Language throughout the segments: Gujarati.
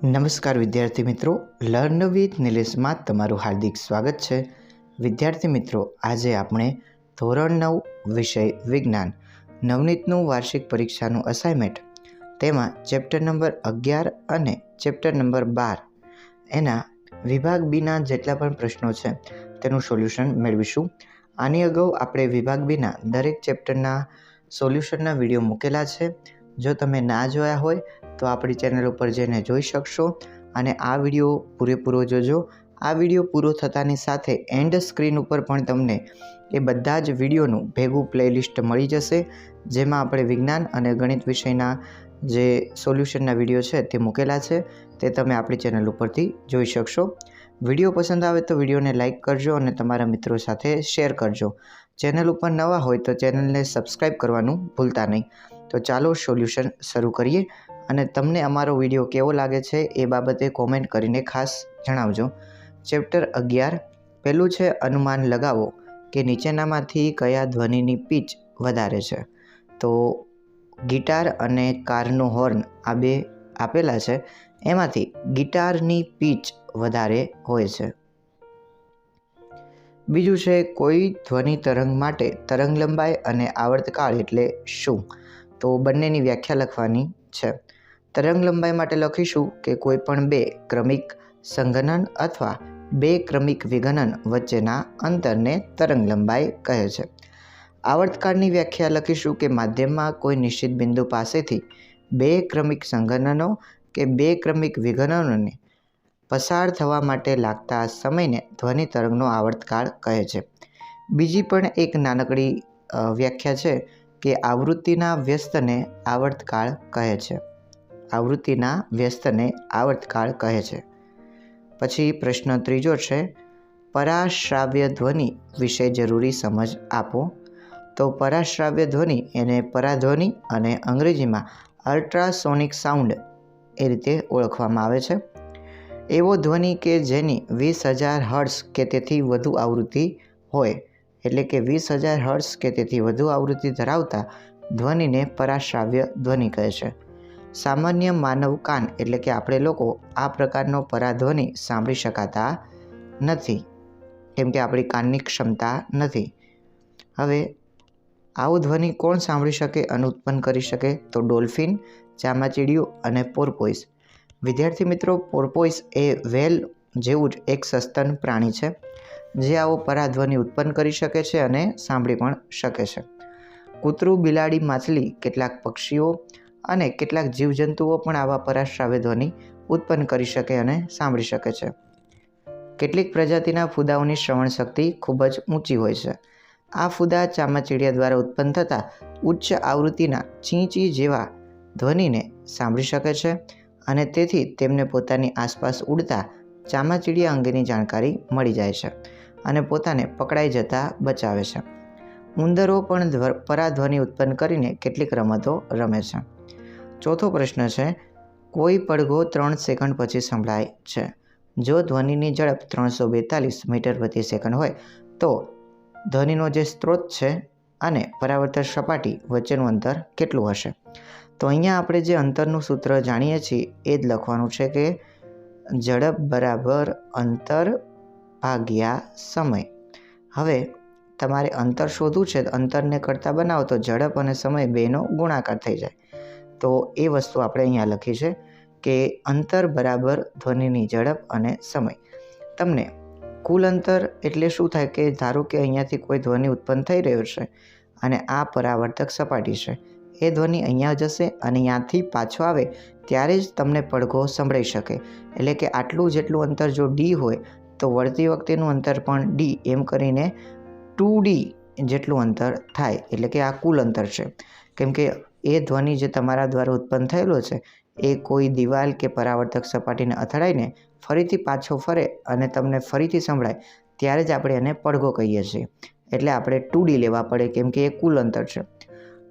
નમસ્કાર વિદ્યાર્થી મિત્રો, લર્ન વિથ નિલેશમાં તમારું હાર્દિક સ્વાગત છે. વિદ્યાર્થી મિત્રો, આજે આપણે ધોરણ 9 વિષય વિજ્ઞાન નવનીતનું વાર્ષિક પરીક્ષાનું અસાઇનમેન્ટ, તેમાં ચેપ્ટર નંબર 11 અને ચેપ્ટર નંબર 12 એના વિભાગ બીના જેટલા પણ પ્રશ્નો છે તેનું સોલ્યુશન મેળવીશું. આની અગાઉ આપણે વિભાગ બીના દરેક ચેપ્ટરના સોલ્યુશનના વિડીયો મૂકેલા છે. જો તમે ના જોયા હોય તો આપણી ચેનલ ઉપર જઈને જોઈ શકશો અને આ વિડીયો પૂરેપૂરો જોજો. આ વિડીયો પૂરો થતાની સાથે એન્ડ સ્ક્રીન ઉપર પણ તમને એ બધા જ વિડીયોનું ભેગું પ્લેલિસ્ટ મળી જશે, જેમાં આપણે વિજ્ઞાન અને ગણિત વિષયના જે સોલ્યુશનના વિડીયો છે તે મૂકેલા છે, તે તમે આપણી ચેનલ ઉપરથી જોઈ શકશો. વિડીયો પસંદ આવે તો વિડીયોને લાઇક કરજો અને તમારા મિત્રો સાથે શેર કરજો. ચેનલ ઉપર નવા હોય તો ચેનલને સબસ્ક્રાઈબ કરવાનું ભૂલતા નહીં. તો ચાલો સોલ્યુશન શરૂ કરીએ અને તમને અમારો વિડીયો કેવો લાગે છે એ બાબતે કોમેન્ટ કરીને ખાસ જણાવજો. ચેપ્ટર 11 પહેલું છે અનુમાન લગાવો કે નીચેનામાંથી કયા ધ્વનિની પીચ વધારે છે. તો ગિટાર અને કારનો હોર્ન આ બે આપેલા છે, એમાંથી ગિટારની પીચ વધારે હોય છે. બીજું છે કોઈ ધ્વનિ તરંગ માટે તરંગ લંબાઈ અને આવર્તકાળ એટલે શું? તો બંનેની વ્યાખ્યા લખવાની છે. તરંગ લંબાઈ માટે લખીશું કે કોઈ પણ બે ક્રમિક સંઘનન અથવા બે ક્રમિક વિઘનન વચ્ચેના અંતરને તરંગ લંબાઈ કહે છે. આવર્તકાળની વ્યાખ્યા લખીશું કે માધ્યમમાં કોઈ નિશ્ચિત બિંદુ પાસેથી બે ક્રમિક સંઘનનો કે બે ક્રમિક વિઘનનોને પસાર થવા માટે લાગતા સમયને ધ્વનિ તરંગનો આવર્તકાળ કહે છે. બીજી પણ એક નાનકડી વ્યાખ્યા છે કે આવૃત્તિના વ્યસ્તને આવર્તકાળ કહે છે. આવૃત્તિના વ્યસ્તને આવર્તકાળ કહે છે. પછી પ્રશ્ન ત્રીજો છે પરાશ્રાવ્ય ધ્વનિ વિશે જરૂરી સમજ આપો. તો પરાશ્રાવ્ય ધ્વનિ એને પરાધ્વનિ અને અંગ્રેજીમાં અલ્ટ્રાસોનિક સાઉન્ડ એ રીતે ઓળખવામાં આવે છે. એવો ધ્વનિ કે જેની 20,000 હર્ટ્ઝ કે તેથી વધુ આવૃત્તિ હોય, એટલે કે 20,000 હર્ટ્ઝ કે તેથી વધુ આવૃત્તિ ધરાવતા ધ્વનિને પરાશ્રાવ્ય ધ્વનિ કહે છે. સામાન્ય માનવ કાન એટલે કે આપણે લોકો આ પ્રકારનો પરાધ્વનિ સાંભળી શકાતા નથી, કેમ કે આપણી કાનની ક્ષમતા નથી. હવે આવું ધ્વનિ કોણ સાંભળી શકે અને ઉત્પન્ન કરી શકે? તો ડોલ્ફિન, ચામાચીડિયું અને પોર્પોઇસ. વિદ્યાર્થી મિત્રો, પોર્પોઇસ એ વ્હેલ જેવું જ એક સસ્તન પ્રાણી છે, જે આવો પરાધ્વનિ ઉત્પન્ન કરી શકે છે અને સાંભળી પણ શકે છે. કૂતરું, બિલાડી, માછલી, કેટલાક પક્ષીઓ અને કેટલાક જીવજંતુઓ પણ આવા પરાશ્રાવ્ય ધ્વનિ ઉત્પન્ન કરી શકે અને સાંભળી શકે છે. કેટલીક પ્રજાતિના ફૂદાઓની શ્રવણ શક્તિ ખૂબ જ ઊંચી હોય છે. આ ફૂદા ચામાચીડિયા દ્વારા ઉત્પન્ન થતા ઉચ્ચ આવૃત્તિના ચીંચી જેવા ધ્વનિને સાંભળી શકે છે અને તેથી તેમને પોતાની આસપાસ ઉડતા ચામાચીડિયા અંગેની જાણકારી મળી જાય છે અને પોતાને પકડાઈ જતા બચાવે છે. ઉંદરો પણ પરાધ્વનિ ઉત્પન્ન કરીને કેટલીક રમતો રમે છે. ચોથો પ્રશ્ન છે કોઈ પડઘો 3 સેકન્ડ પછી સંભળાય છે. જો ધ્વનિની ઝડપ 342 મીટર પ્રતિ સેકન્ડ હોય તો ધ્વનિનો જે સ્ત્રોત છે અને પરાવર્તક સપાટી વચ્ચેનું અંતર કેટલું હશે? તો અહીંયા આપણે જે અંતરનું સૂત્ર જાણીએ છીએ એ જ લખવાનું છે કે ઝડપ બરાબર અંતર ભાગ્યા સમય. હવે તમારે અંતર શોધવું છે, અંતરને કરતાં બનાવો તો ઝડપ અને સમય બેનો ગુણાકાર થઈ જાય. તો એ વસ્તુ આપણે અહીંયા લખી છે કે અંતર બરાબર ધ્વનિની ઝડપ અને સમય. તમને કુલ અંતર એટલે શું થાય કે ધારો કે અહીંયાથી કોઈ ધ્વનિ ઉત્પન્ન થઈ રહ્યો છે અને આ પરાવર્તક સપાટી છે, એ ધ્વનિ અહીંયા જશે અને અહીંયાથી પાછો આવે ત્યારે જ તમને પડઘો સંભળાઈ શકે. એટલે કે આટલું જેટલું અંતર જો ડી હોય તો વળતી વખતેનું અંતર પણ ડી, એમ કરીને 2D જેટલું અંતર થાય. એટલે કે આ કુલ અંતર છે, કેમ કે એ ધ્વનિ જે તમારા દ્વારા ઉત્પન્ન થયેલો છે એ કોઈ દિવાલ કે પરાવર્તક સપાટીને અથડાઈને ફરીથી પાછો ફરે અને તમને ફરીથી સંભળાય ત્યારે જ આપણે એને પડઘો કહીએ છીએ. એટલે આપણે 2D લેવા પડે, કેમ કે એ કુલ અંતર છે.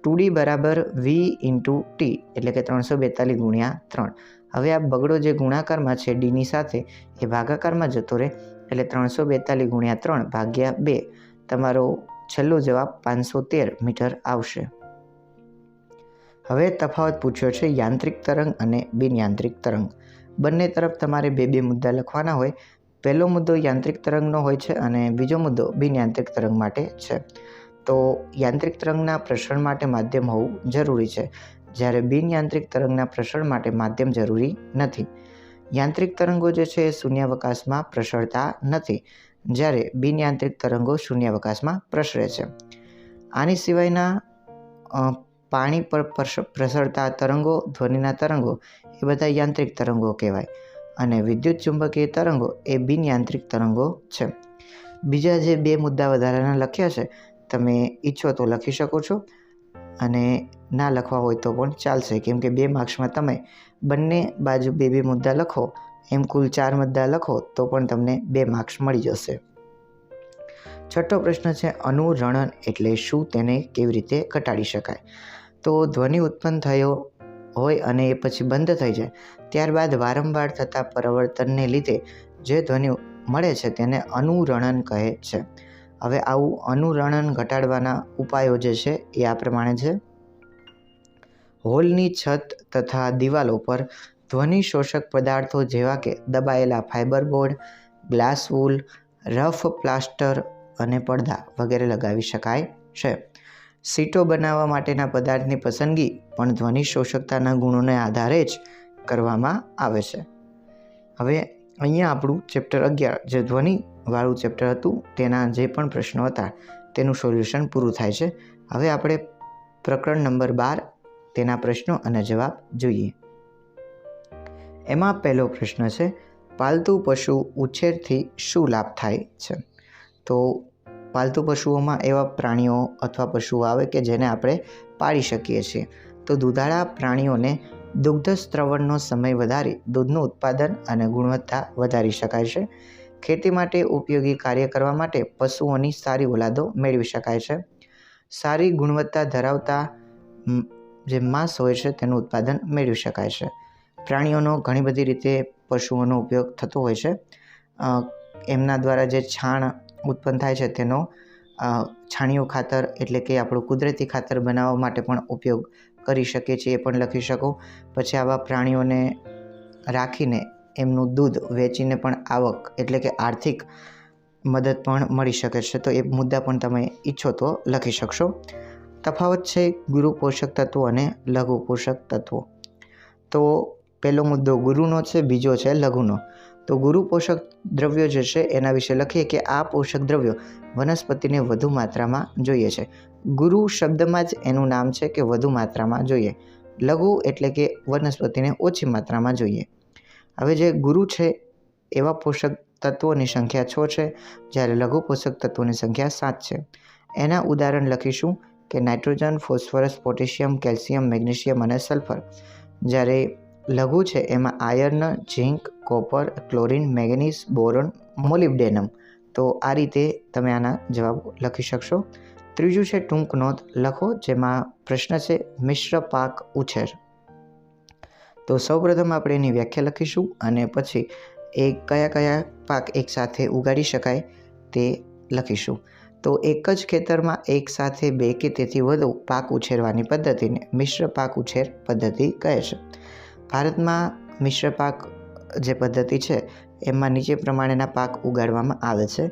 2D બરાબર V × T એટલે કે 342 ગુણ્યા 3. હવે આ બગડો જે ગુણાકારમાં છે ડીની સાથે એ ભાગાકારમાં જતો રહે, એટલે 342 ગુણ્યા 3 ભાગ્યા 2 તમારો છેલ્લો જવાબ 513 મીટર આવશે. હવે તફાવત પૂછ્યો છે યાંત્રિક તરંગ અને બિન યાંત્રિક તરંગ. બંને તરફ તમારે બે મુદ્દા લખવાના હોય. પહેલો મુદ્દો યાંત્રિક તરંગનો હોય છે અને બીજો મુદ્દો બિન યાંત્રિક તરંગ માટે છે. તો યાંત્રિક તરંગના પ્રસરણ માટે માધ્યમ હોવું જરૂરી છે, જ્યારે બિન યાંત્રિક તરંગના પ્રસરણ માટે માધ્યમ જરૂરી નથી. યાંત્રિક તરંગો જે છે એ શૂન્યાવકાશમાં પ્રસરતા નથી, જ્યારે બિન યાંત્રિક તરંગો શૂન્યાવકાશમાં પ્રસરે છે. આની સિવાયના પાણી પર પ્રસરતા તરંગો, ધ્વનિના તરંગો એ બધા યાંત્રિક તરંગો કહેવાય અને વિદ્યુત ચુંબકીય તરંગો એ બિન યાંત્રિક તરંગો છે. બીજા જે 2 મુદ્દા વધારાના લખ્યા છે, તમે ઈચ્છો તો લખી શકો છો અને ના લખવા હોય તો પણ ચાલશે, કેમ કે 2 માર્ક્સમાં તમે બંને બાજુ 2 મુદ્દા લખો, એમ કુલ 4 મુદ્દા લખો તો પણ તમને 2 માર્ક્સ મળી જશે. છઠ્ઠો પ્રશ્ન છે, અનુરણન એટલે શું, તેને કેવી રીતે ઘટાડી શકાય? તો ધ્વનિ ઉત્પન્ન થયો હોય અને એ પછી બંધ થઈ જાય, ત્યારબાદ વારંવાર થતા પરિવર્તનને લીધે જે ધ્વનિ મળે છે તેને અનુરણન કહે છે. હવે આવું અનુરણન ઘટાડવાના ઉપાયો જે છે એ આ પ્રમાણે છે. હોલની છત તથા દિવાલો પર ધ્વનિ શોષક પદાર્થો જેવા કે દબાયેલા fibre board, glass wool, rough plaster અને પડદા વગેરે લગાવી શકાય છે. સીટો બનાવવા માટેના પદાર્થની પસંદગી પણ ધ્વનિ શોષકતાના ગુણોને આધારે જ કરવામાં આવે છે. હવે અહીંયા આપણું ચેપ્ટર 11 જે ધ્વનિવાળું ચેપ્ટર હતું તેના જે પણ પ્રશ્નો હતા તેનું સોલ્યુશન પૂરું થાય છે. હવે આપણે પ્રકરણ નંબર 12 તેના પ્રશ્નો અને જવાબ જોઈએ. એમાં પહેલો પ્રશ્ન છે, પાલતુ પશુ ઉછેરથી શું લાભ થાય છે? તો પાલતુ પશુઓમાં એવા પ્રાણીઓ અથવા પશુઓ આવે કે જેને આપણે પાળી શકીએ છીએ. તો દૂધાળા પ્રાણીઓને દુગ્ધ સ્ત્રવણનો સમય વધારી દૂધનું ઉત્પાદન અને ગુણવત્તા વધારી શકાય છે. ખેતી માટે ઉપયોગી કાર્ય કરવા માટે પશુઓની સારી ઓલાદો મેળવી શકાય છે. સારી ગુણવત્તા ધરાવતા જે માંસ હોય છે તેનું ઉત્પાદન મેળવી શકાય છે. પ્રાણીઓનો ઘણી બધી રીતે પશુઓનો ઉપયોગ થતો હોય છે. એમના દ્વારા જે છાણ ઉત્પન્ન થાય છે તેનો છાણિયું ખાતર એટલે કે આપણું કુદરતી ખાતર બનાવવા માટે પણ ઉપયોગ કરી શકીએ છીએ, એ પણ લખી શકો. પછી આવા પ્રાણીઓને રાખીને એમનું દૂધ વેચીને પણ આવક એટલે કે આર્થિક મદદ પણ મળી શકે છે. તો એ મુદ્દા પણ તમે ઈચ્છો તો લખી શકશો. તફાવત છે ગુરુ પોષક તત્વો અને લઘુ પોષક તત્વો. તો પહેલો મુદ્દો ગુરુનો છે, બીજો છે લઘુનો. તો ગુરુ પોષક દ્રવ્યો જે છે એના વિશે લખીએ કે આ પોષક દ્રવ્યો વનસ્પતિને વધુ માત્રામાં જોઈએ છે. ગુરુ શબ્દમાં જ એનું નામ છે કે વધુ માત્રામાં જોઈએ. લઘુ એટલે કે વનસ્પતિને ઓછી માત્રામાં જોઈએ. હવે જે ગુરુ છે એવા પોષક તત્વોની સંખ્યા 6 છે, જ્યારે લઘુ પોષક તત્વોની સંખ્યા 7 છે. એના ઉદાહરણ લખીશું કે nitrogen, phosphorus, potassium, calcium, magnesium અને સલ્ફર. જ્યારે લઘુ છે એમાં iron, zinc, copper, chlorine, manganese, boron, molybdenum. તો આ રીતે તમે આના જવાબ લખી શકશો. ત્રીજું છે ટૂંક નોંધ લખો, જેમાં પ્રશ્ન છે મિશ્ર પાક ઉછેર. તો સૌપ્રથમ આપણે એની વ્યાખ્યા લખીશું અને પછી એ કયા પાક એકસાથે ઉગાડી શકાય તે લખીશું. તો એક જ ખેતરમાં એકસાથે 2 કે તેથી વધુ પાક ઉછેરવાની પદ્ધતિને મિશ્ર પાક ઉછેર પદ્ધતિ કહે છે. ભારતમાં મિશ્ર પાક જે પદ્ધતિ છે એમાં નીચે પ્રમાણેના પાક ઉગાડવામાં આવે છે,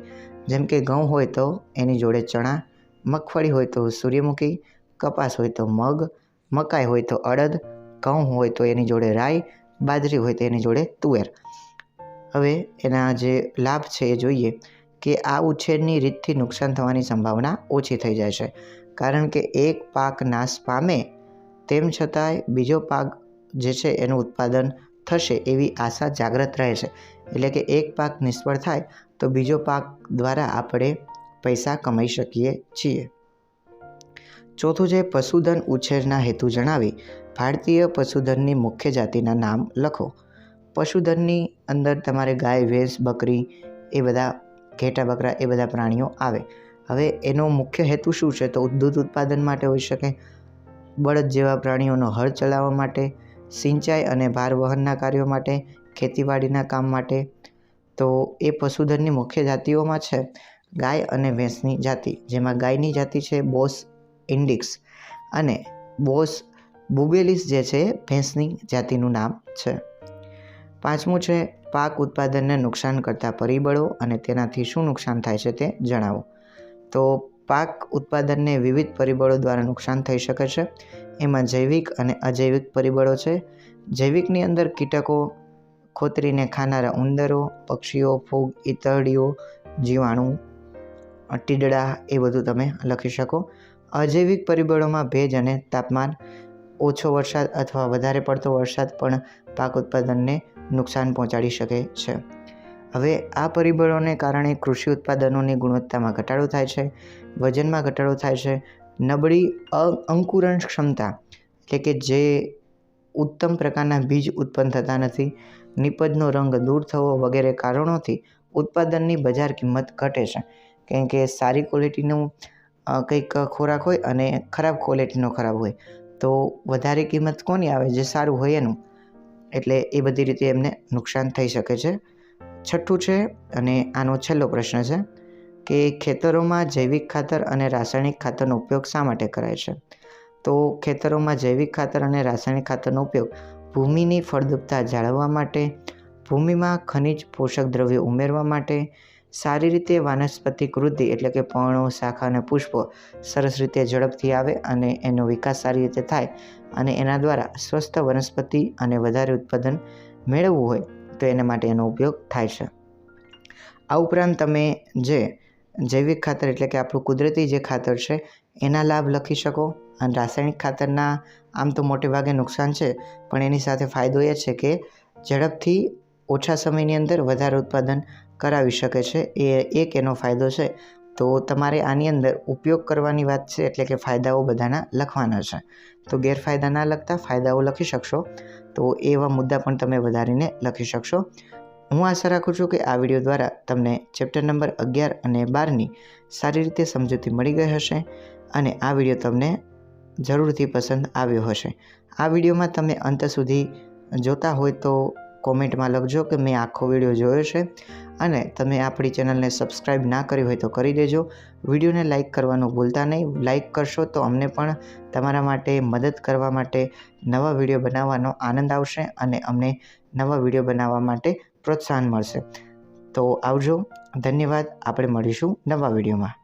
જેમ કે ઘઉં હોય તો એની જોડે ચણા, મગફળી હોય તો સૂર્યમુખી, કપાસ હોય તો મગ, મકાઈ હોય તો અડદ, ઘઉં હોય તો એની જોડે રાઈ, બાજરી હોય તો એની જોડે તુવેર. હવે એના જે લાભ છે એ જોઈએ કે આ ઉછેરની રીતથી નુકસાન થવાની સંભાવના ઓછી થઈ જાય છે, કારણ કે એક પાક નાશ પામે તેમ છતાંય બીજો પાક જે છે એનું ઉત્પાદન થશે એવી આશા જાગ્રત રહે છે. એટલે કે એક પાક નિષ્ફળ થાય તો બીજો પાક દ્વારા આપણે પૈસા કમાઈ શકીએ છીએ. ચોથું છે પશુધન ઉછેરના હેતુ જણાવી ભારતીય પશુધનની મુખ્ય જાતિના નામ લખો. પશુધનની અંદર તમારે ગાય, ભેંસ, બકરી એ બધા ઘેટા બકરા એ બધા પ્રાણીઓ આવે. હવે એનો મુખ્ય હેતુ શું છે? તો દૂધ ઉત્પાદન માટે હોઈ શકે, બળદ જેવા પ્રાણીઓનો હળ ચલાવવા માટે, સિંચાઈ અને ભાર વહનના કાર્યો માટે, ખેતીવાડીના કામ માટે. તો એ પશુધનની મુખ્ય જાતિઓમાં છે ગાય અને ભેંસની જાતિ, જેમાં ગાયની જાતિ છે બોસ ઇન્ડિક્સ અને બોસ બુબેલિસ જે છે ભેંસની જાતિનું નામ છે. પાંચમું છે પાક ઉત્પાદનને નુકસાન કરતા પરિબળો અને તેનાથી શું નુકસાન થાય છે તે જણાવો. તો પાક ઉત્પાદનને વિવિધ પરિબળો દ્વારા નુકસાન થઈ શકે છે. એમાં જૈવિક અને અજૈવિક પરિબળો છે. જૈવિકની અંદર કીટકો, ખોતરીને ખાનારા ઉંદરો, પક્ષીઓ, ફૂગ, ઈતરડીઓ, જીવાણુ, ટીડડા એ બધું તમે લખી શકો. અજૈવિક પરિબળોમાં ભેજ અને તાપમાન, ઓછો વરસાદ અથવા વધારે પડતો વરસાદ પણ પાક ઉત્પાદનને નુકસાન પહોંચાડી શકે છે. હવે આ પરિબળોને કારણે કૃષિ ઉત્પાદનોની ગુણવત્તામાં ઘટાડો થાય છે, વજનમાં ઘટાડો થાય છે, નબળી અંકુરણ ક્ષમતા એટલે કે જે ઉત્તમ પ્રકારના બીજ ઉત્પન્ન થતા નથી, નિપજનો રંગ દૂર થવો વગેરે કારણોથી ઉત્પાદનની બજાર કિંમત ઘટે છે. કેમ કે સારી ક્વોલિટીનું કંઈક ખોરાક હોય અને ખરાબ ક્વોલિટીનો ખરાબ હોય તો વધારે કિંમત કોની આવે? જે સારું હોય એનું. એટલે એ બધી રીતે એમને નુકસાન થઈ શકે છે. છઠ્ઠું છે અને આનો છેલ્લો પ્રશ્ન છે કે ખેતરોમાં જૈવિક ખાતર અને રાસાયણિક ખાતરનો ઉપયોગ શા માટે કરાય છે? તો ખેતરોમાં જૈવિક ખાતર અને રાસાયણિક ખાતરનો ઉપયોગ ભૂમિની ફળદ્રુપતા જાળવવા માટે, ભૂમિમાં ખનિજ પોષક દ્રવ્યો ઉમેરવા માટે, સારી રીતે વાનસ્પતિક વૃદ્ધિ એટલે કે પર્ણો, શાખા અને પુષ્પો સરસ રીતે ઝડપથી આવે અને એનો વિકાસ સારી રીતે થાય અને એના દ્વારા સ્વસ્થ વનસ્પતિ અને વધારે ઉત્પાદન મેળવવું હોય તો એના માટે એનો ઉપયોગ થાય છે. આ ઉપરાંત તમે જે જૈવિક ખાતર એટલે કે આપણું કુદરતી જે ખાતર છે એના લાભ લખી શકો. અને રાસાયણિક ખાતરના આમ તો મોટે ભાગે નુકસાન છે, પણ એની સાથે ફાયદો એ છે કે ઝડપથી ઓછા સમયની અંદર વધારે ઉત્પાદન કરાવી શકે છે. એ એક એનો ફાયદો છે. તો તમારે આની અંદર ઉપયોગ કરવાની વાત છે એટલે કે ફાયદાઓ બધાના લખવાના છે. તો ગેરફાયદા ના લખતા ફાયદાઓ લખી શકશો. તો એવા મુદ્દા પણ તમે વધારીને લખી શકશો. હું આશા રાખું છું કે આ વિડીયો દ્વારા તમને ચેપ્ટર નંબર 11 અને 12ની સારી રીતે સમજૂતી મળી ગઈ હશે અને આ વિડીયો તમને જરૂરથી પસંદ આવ્યો હશે. આ વિડીયોમાં તમે અંત સુધી જોતા હોય તો કોમેન્ટમાં લખજો કે મેં આખો વિડીયો જોયો છે અને તમે આપણી ચેનલને સબસ્ક્રાઈબ ના કરી હોય તો કરી દેજો. વિડીયોને લાઇક કરવાનું ભૂલતા નહીં. લાઇક કરશો તો અમને પણ તમારા માટે મદદ કરવા માટે નવા વિડીયો બનાવવાનો આનંદ આવશે અને અમને નવા વિડીયો બનાવવા માટે પ્રોત્સાહન મળશે. તો આવજો. ધન્યવાદ. આપણે મળીશું નવા વિડીયોમાં.